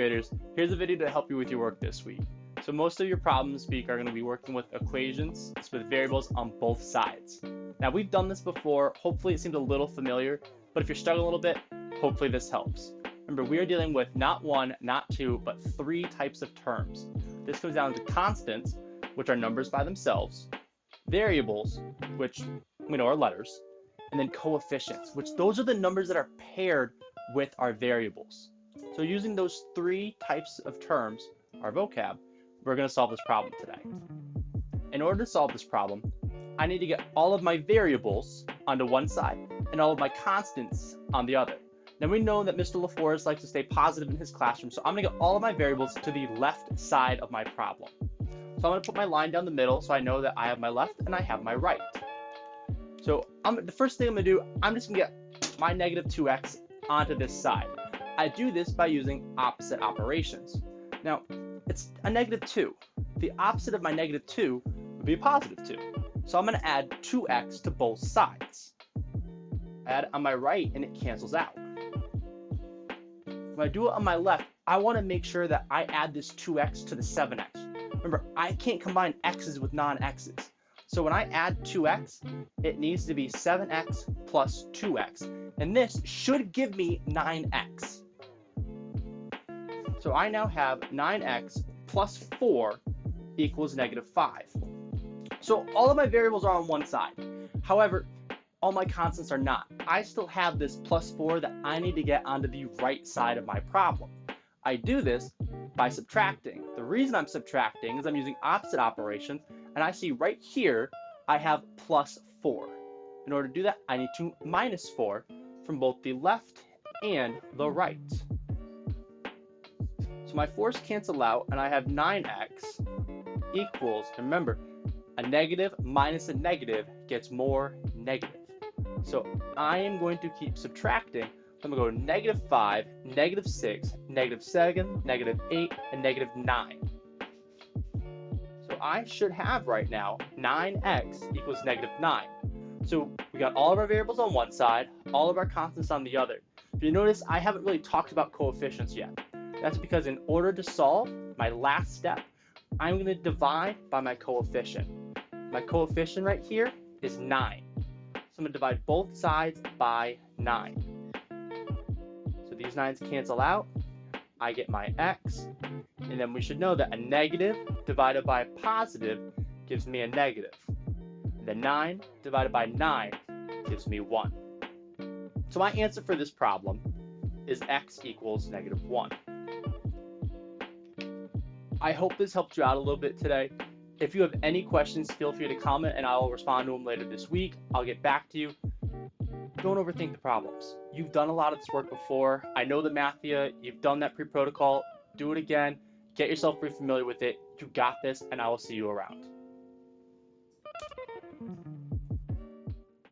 graders, here's a video to help you with your work this week. So most of your problems this week are going to be working with equations with variables on both sides. Now we've done this before, hopefully it seems a little familiar, but if you're struggling a little bit, hopefully this helps. Remember, we are dealing with not one, not two, but three types of terms. This comes down to constants, which are numbers by themselves, variables, which we know are letters, and then coefficients, which those are the numbers that are paired with our variables. So using those three types of terms, our vocab, we're going to solve this problem today. In order to solve this problem, I need to get all of my variables onto one side and all of my constants on the other. Now we know that Mr. LaForest likes to stay positive in his classroom, so I'm going to get all of my variables to the left side of my problem. So I'm going to put my line down the middle so I know that I have my left and I have my right. So the first thing I'm going to do, I'm just going to get my negative 2x onto this side. I do this by using opposite operations. Now, it's a negative 2. The opposite of my negative 2 would be a positive 2. So I'm going to add 2x to both sides. Add on my right and it cancels out. When I do it on my left, I want to make sure that I add this 2x to the 7x. Remember, I can't combine x's with non-x's. So when I add 2x, it needs to be 7x plus 2x. And this should give me 9x. So I now have 9x plus 4 equals negative 5. So all of my variables are on one side. However, all my constants are not. I still have this plus 4 that I need to get onto the right side of my problem. I do this by subtracting. The reason I'm subtracting is I'm using opposite operations, and I see right here I have plus 4. In order to do that, I need to minus 4 from both the left and the right. So my 4's cancel out, and I have 9x equals, remember, a negative minus a negative gets more negative. So I am going to keep subtracting. So I'm going to go negative 5, negative 6, negative 7, negative 8, and negative 9. So I should have right now 9x equals negative 9. So we got all of our variables on one side, all of our constants on the other. If you notice, I haven't really talked about coefficients yet. That's because in order to solve my last step, I'm going to divide by my coefficient. My coefficient right here is 9. So I'm going to divide both sides by 9. So these 9's cancel out. I get my x. And then we should know that a negative divided by a positive gives me a negative. And the 9 divided by 9 gives me 1. So my answer for this problem is x equals negative 1. I hope this helped you out a little bit today. If you have any questions, feel free to comment and I will respond to them later this week. I'll get back to you. Don't overthink the problems. You've done a lot of this work before. I know the Mathia. You've done that pre-protocol. Do it again. Get yourself familiar with it. You got this, and I will see you around.